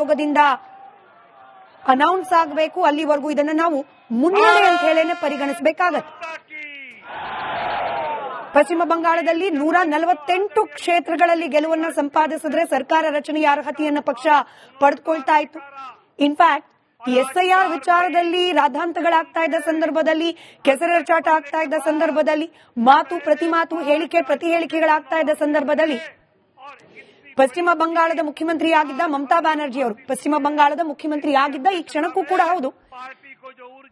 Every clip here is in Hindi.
ಆಯೋಗದಿಂದ ಅನೌನ್ಸ್ ಆಗಬೇಕು. ಅಲ್ಲಿವರೆಗೂ ಇದನ್ನ ನಾವು ಮುನ್ನಡೆ ಅಂತ ಹೇಳೇನೆ ಪರಿಗಣಿಸಬೇಕಾಗತ್ತೆ. ಪಶ್ಚಿಮ ಬಂಗಾಳದಲ್ಲಿ 148 ಕ್ಷೇತ್ರಗಳಲ್ಲಿ ಗೆಲುವನ್ನ ಸಂಪಾದಿಸಿದ್ರೆ ಸರ್ಕಾರ ರಚನೆಯ ಅರ್ಹತೆಯನ್ನ ಪಕ್ಷ ಪಡೆದುಕೊಳ್ತಾ ಇತ್ತು. ಇನ್ಫ್ಯಾಕ್ಟ್ ಎಸ್ಐಆರ್ ವಿಚಾರದಲ್ಲಿ ರಾದ್ಧಾಂತಗಳಾಗ್ತಾ ಇದ್ದ ಸಂದರ್ಭದಲ್ಲಿ, ಕೆಸರೆರಚಾಟ ಆಗ್ತಾ ಇದ್ದ ಸಂದರ್ಭದಲ್ಲಿ, ಪ್ರತಿ ಮಾತು ಪ್ರತಿ ಹೇಳಿಕೆಗಳಾಗ್ತಾ ಇದ್ದ ಸಂದರ್ಭದಲ್ಲಿ ಪಶ್ಚಿಮ ಬಂಗಾಳದ ಮುಖ್ಯಮಂತ್ರಿ ಆಗಿದ್ದ ಮಮತಾ ಬ್ಯಾನರ್ಜಿ ಅವರು ಪಶ್ಚಿಮ ಬಂಗಾಳದ ಮುಖ್ಯಮಂತ್ರಿ ಆಗಿದ್ದ ಈ ಕ್ಷಣಕ್ಕೂ ಕೂಡ ಹೌದು,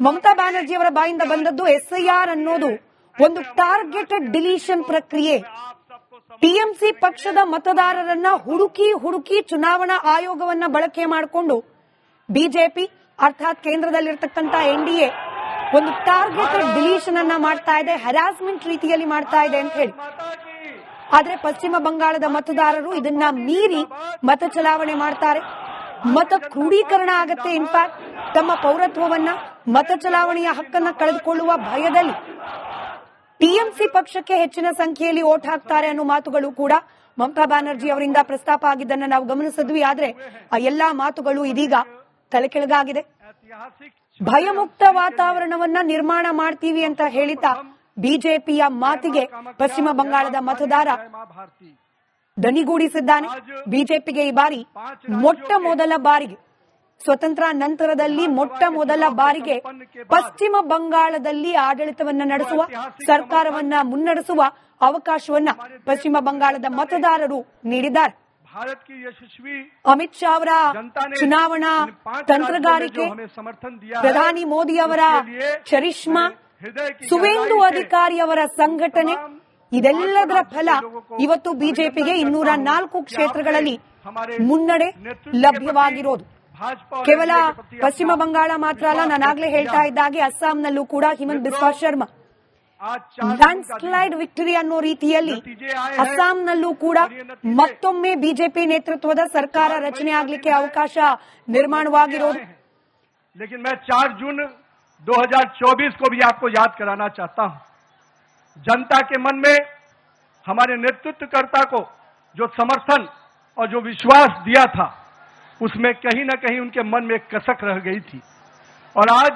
ಮಮತಾ ಬ್ಯಾನರ್ಜಿ ಅವರ ಬಾಯಿಂದ ಬಂದದ್ದು ಎಸ್ಐಆರ್ ಅನ್ನೋದು ಒಂದು ಟಾರ್ಗೆಟೆಡ್ ಡಿಲೀಷನ್ ಪ್ರಕ್ರಿಯೆ. ಟಿಎಂಸಿ ಪಕ್ಷದ ಮತದಾರರನ್ನ ಹುಡುಕಿ ಚುನಾವಣಾ ಆಯೋಗವನ್ನ ಬಳಕೆ ಮಾಡಿಕೊಂಡು ಬಿಜೆಪಿ ಅರ್ಥಾತ್ ಕೇಂದ್ರದಲ್ಲಿರ್ತಕ್ಕಂಥ ಎನ್ಡಿಎ ಒಂದು ಟಾರ್ಗೆಟೆಡ್ ಡಿಲೀಷನ್ ಅನ್ನ ಮಾಡ್ತಾ ಇದೆ, ಹರಾಸ್ಮೆಂಟ್ ರೀತಿಯಲ್ಲಿ ಮಾಡ್ತಾ ಇದೆ ಅಂತ ಹೇಳಿ. ಆದ್ರೆ ಪಶ್ಚಿಮ ಬಂಗಾಳದ ಮತದಾರರು ಇದನ್ನ ಮೀರಿ ಮತ ಚಲಾವಣೆ ಮಾಡ್ತಾರೆ. ಮತ ಕ್ರೋಢೀಕರಣ ಆಗತ್ತೆ. ಇನ್ಫ್ಯಾಕ್ಟ್ ತಮ್ಮ ಪೌರತ್ವವನ್ನ, ಮತ ಚಲಾವಣೆಯ ಹಕ್ಕನ್ನ ಕಳೆದುಕೊಳ್ಳುವ ಭಯದಲ್ಲಿ ಟಿಎಂಸಿ ಪಕ್ಷಕ್ಕೆ ಹೆಚ್ಚಿನ ಸಂಖ್ಯೆಯಲ್ಲಿ ವೋಟ್ ಹಾಕ್ತಾರೆ ಅನ್ನೋ ಮಾತುಗಳು ಕೂಡ ಮಮತಾ ಬ್ಯಾನರ್ಜಿ ಅವರಿಂದ ಪ್ರಸ್ತಾಪ ಆಗಿದ್ದನ್ನ ನಾವು ಗಮನಿಸಿದ್ವಿ. ಆದ್ರೆ ಆ ಎಲ್ಲಾ ಮಾತುಗಳು ಇದೀಗ ತಲೆಕೆಳಗಾಗಿದೆ. ಭಯಮುಕ್ತ ವಾತಾವರಣವನ್ನ ನಿರ್ಮಾಣ ಮಾಡ್ತೀವಿ ಅಂತ ಹೇಳಿತಾ ಬಿಜೆಪಿಯ ಮಾತಿಗೆ ಪಶ್ಚಿಮ ಬಂಗಾಳದ ಮತದಾರ ದನಿಗೂಡಿಸಿದ್ದಾನೆ. ಬಿಜೆಪಿಗೆ ಈ ಬಾರಿ ಮೊಟ್ಟ ಮೊದಲ ಬಾರಿಗೆ ಸ್ವತಂತ್ರ ನಂತರದಲ್ಲಿ ಮೊಟ್ಟ ಮೊದಲ ಬಾರಿಗೆ ಪಶ್ಚಿಮ ಬಂಗಾಳದಲ್ಲಿ ಆಡಳಿತವನ್ನ ನಡೆಸುವ, ಸರ್ಕಾರವನ್ನ ಮುನ್ನಡೆಸುವ ಅವಕಾಶವನ್ನ ಪಶ್ಚಿಮ ಬಂಗಾಳದ ಮತದಾರರು ನೀಡಿದ್ದಾರೆ. ಅಮಿತ್ ಶಾ ಅವರ ಚುನಾವಣಾ ತಂತ್ರಗಾರಿಕೆ, ಪ್ರಧಾನಿ ಮೋದಿ ಅವರ ಚರಿಷ್ಮಾ, ಸುವೇಂದು ಅಧಿಕಾರಿ ಅವರ ಸಂಘಟನೆ, ಇದೆಲ್ಲದರ ಫಲ ಇವತ್ತು ಬಿಜೆಪಿಗೆ 204 ಕ್ಷೇತ್ರಗಳಲ್ಲಿ ಮುನ್ನಡೆ ಲಭ್ಯವಾಗಿರೋದು. ಕೇವಲ ಪಶ್ಚಿಮ ಬಂಗಾಳ ಮಾತ್ರ ಅಲ್ಲ, ನಾನಾಗ್ಲೇ ಹೇಳ್ತಾ ಇದ್ದಾಗೆ ಅಸ್ಸಾಂನಲ್ಲೂ ಕೂಡ Himanth Biswa Sharma land slide victory ಅನ್ನೋ ರೀತಿಯಲ್ಲಿ ಅಸ್ಸಾಂನಲ್ಲೂ ಕೂಡ ಮತ್ತೊಮ್ಮೆ ಬಿಜೆಪಿ ನೇತೃತ್ವದ ಸರ್ಕಾರ ರಚನೆ ಆಗಲಿಕ್ಕೆ ಅವಕಾಶ ನಿರ್ಮಾಣವಾಗಿರೋದು. लेकिन मैं 4 जून 2024 को भी आपको याद कराना चाहता हूं. जनता के मन में हमारे नेतृत्वकर्ता को जो समर्थन और जो विश्वास दिया था, उसमें कहीं न कहीं उनके मन में एक कसक रह गई थी. और आज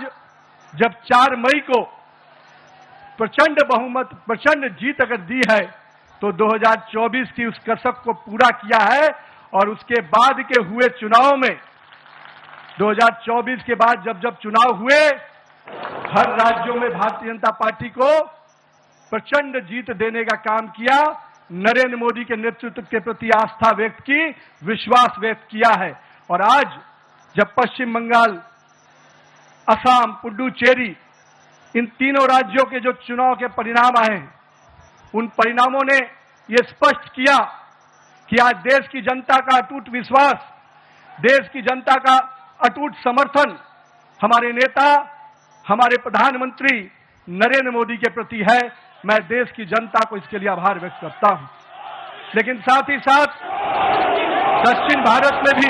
जब 4 मई को प्रचंड बहुमत, प्रचंड जीत अगर दी है, तो 2024 की उस कसक को पूरा किया है. और उसके बाद के हुए चुनाव में 2024 के बाद जब चुनाव हुए, हर राज्यों में भारतीय जनता पार्टी को प्रचंड जीत देने का काम किया. नरेंद्र मोदी के नेतृत्व के प्रति आस्था व्यक्त की, विश्वास व्यक्त किया है. और आज जब पश्चिम बंगाल, असम, पुडुचेरी, इन तीनों राज्यों के जो चुनाव के परिणाम आए हैं, उन परिणामों ने ये स्पष्ट किया कि आज देश की जनता का अटूट विश्वास, देश की जनता का अटूट समर्थन हमारे नेता, हमारे प्रधानमंत्री नरेंद्र मोदी के प्रति है. मैं देश की जनता को इसके लिए आभार व्यक्त करता हूं. लेकिन साथ ही साथ दक्षिण भारत में भी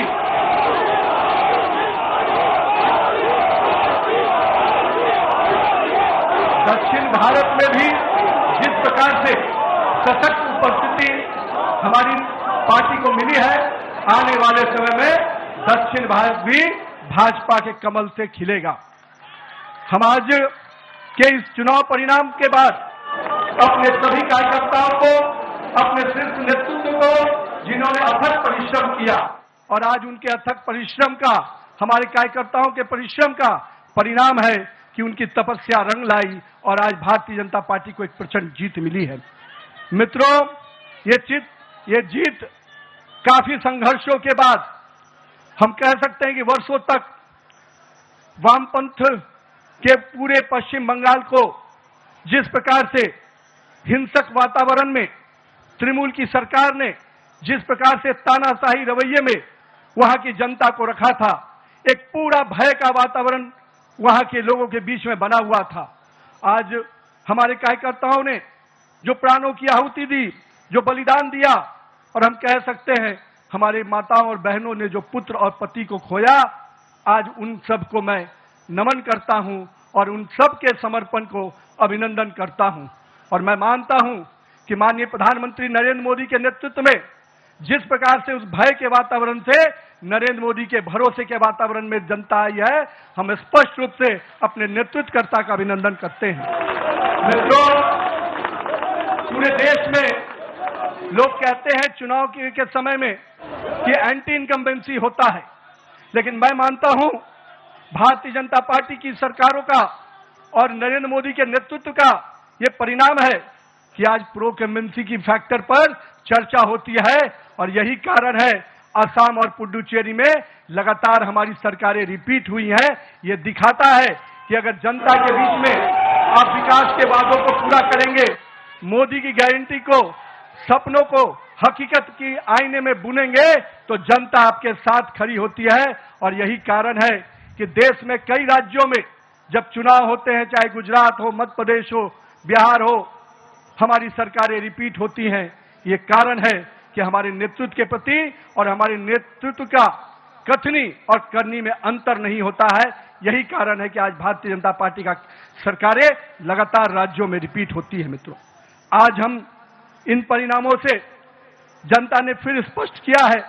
जिस प्रकार से सशक्त उपस्थिति हमारी पार्टी को मिली है, आने वाले समय में दक्षिण भारत भी भाजपा के कमल से खिलेगा. हम आज के इस चुनाव परिणाम के बाद अपने सभी कार्यकर्ताओं को, अपने शीर्ष नेतृत्व को, जिन्होंने अथक परिश्रम किया, और आज उनके अथक परिश्रम का, हमारे कार्यकर्ताओं के परिश्रम का परिणाम है कि उनकी तपस्या रंग लाई और आज भारतीय जनता पार्टी को एक प्रचंड जीत मिली है. मित्रों, ये जीत काफी संघर्षों के बाद, हम कह सकते हैं कि वर्षों तक वामपंथ के पूरे पश्चिम बंगाल को जिस प्रकार से हिंसक वातावरण में तृणमूल की सरकार ने जिस प्रकार से तानाशाही रवैये में वहां की जनता को रखा था, एक पूरा भय का वातावरण वहां के लोगों के बीच में बना हुआ था. आज हमारे कार्यकर्ताओं ने जो प्राणों की आहुति दी, जो बलिदान दिया, और हम कह सकते हैं हमारे माताओं और बहनों ने जो पुत्र और पति को खोया, आज उन सब को मैं नमन करता हूं और उन सब के समर्पण को अभिनंदन करता हूं. और मैं मानता हूं कि माननीय प्रधानमंत्री नरेंद्र मोदी के नेतृत्व में जिस प्रकार से उस भय के वातावरण से नरेंद्र मोदी के भरोसे के वातावरण में जनता आई है, हम स्पष्ट रूप से अपने नेतृत्वकर्ता का अभिनंदन करते हैं। मित्रों, पूरे देश में लोग कहते हैं चुनाव के समय में कि एंटी इनकम्बेंसी होता है, लेकिन मैं मानता हूं भारतीय जनता पार्टी की सरकारों का और नरेंद्र मोदी के नेतृत्व का ये परिणाम है कि आज प्रो इनकम्बेंसी की फैक्टर पर चर्चा होती है, और यही कारण है असम और पुडुचेरी में लगातार हमारी सरकारें रिपीट हुई हैं। ये दिखाता है कि अगर जनता के बीच में आप विकास के वादों को पूरा करेंगे, मोदी की गारंटी को, सपनों को हकीकत की आईने में बुनेंगे, तो जनता आपके साथ खड़ी होती है। और यही कारण है कि देश में कई राज्यों में जब चुनाव होते हैं, चाहे गुजरात हो, मध्य प्रदेश हो, बिहार हो, हमारी सरकारें रिपीट होती हैं। ये कारण है कि हमारे नेतृत्व के प्रति और हमारे नेतृत्व का कथनी और करनी में अंतर नहीं होता है। यही कारण है कि आज भारतीय जनता पार्टी का सरकारें लगातार राज्यों में रिपीट होती है। मित्रों, आज हम इन परिणामों से जनता ने फिर स्पष्ट किया है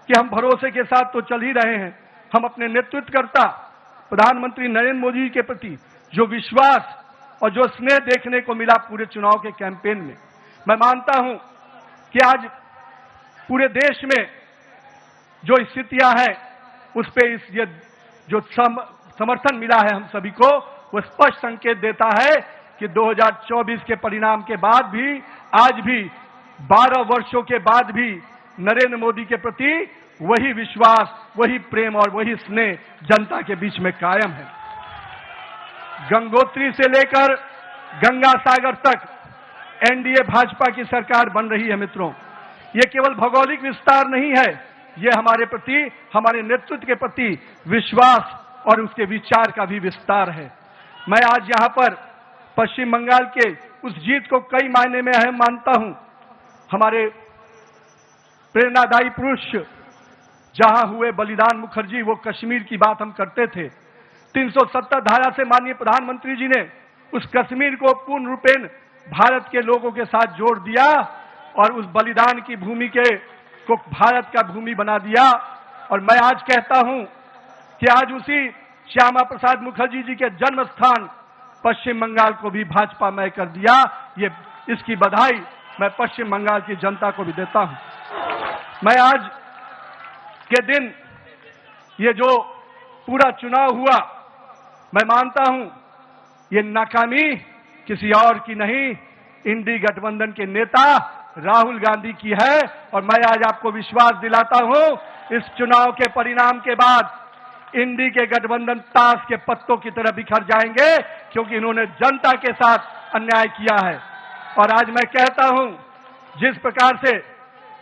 कि हम भरोसे के साथ तो चल ही रहे हैं। हम अपने नेतृत्वकर्ता प्रधानमंत्री नरेंद्र मोदी के प्रति जो विश्वास और जो स्नेह देखने को मिला पूरे चुनाव के कैंपेन में, मैं मानता हूं कि आज पूरे देश में जो स्थितियां हैं उस पे ये जो समर्थन मिला है हम सभी को, वो स्पष्ट संकेत देता है कि 2024 के परिणाम के बाद भी, आज भी 12 वर्षों के बाद भी नरेंद्र मोदी के प्रति वही विश्वास, वही प्रेम और वही स्नेह जनता के बीच में कायम है। गंगोत्री से लेकर गंगा सागर तक एनडीए भाजपा की सरकार बन रही है। मित्रों, ये केवल भौगोलिक विस्तार नहीं है, ये हमारे प्रति, हमारे नेतृत्व के प्रति विश्वास और उसके विचार का भी विस्तार है। मैं आज यहां पर पश्चिम बंगाल के उस जीत को कई मायने में अहम मानता हूं। हमारे प्रेरणादायी पुरुष जहां हुए बलिदान मुखर्जी, वो कश्मीर की बात हम करते थे। 370 धारा से माननीय प्रधानमंत्री जी ने उस कश्मीर को पूर्ण रूपेण भारत के लोगों के साथ जोड़ दिया और उस बलिदान की भूमि को भारत का भूमि बना दिया। और मैं आज कहता हूं कि आज उसी श्यामा प्रसाद मुखर्जी जी के जन्म स्थान पश्चिम बंगाल को भी भाजपामय कर दिया। ये इसकी बधाई मैं पश्चिम बंगाल की जनता को भी देता हूं। मैं आज के दिन ये जो पूरा चुनाव हुआ, मैं मानता हूं ये नाकामी किसी और की नहीं, इंडी गठबंधन के नेता राहुल गांधी की है। और मैं आज आपको विश्वास दिलाता हूं, इस चुनाव के परिणाम के बाद इंडी के गठबंधन ताश के पत्तों की तरह बिखर जाएंगे, क्योंकि इन्होंने जनता के साथ अन्याय किया है। और आज मैं कहता हूं, जिस प्रकार से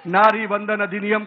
नारी वंदन अधिनियम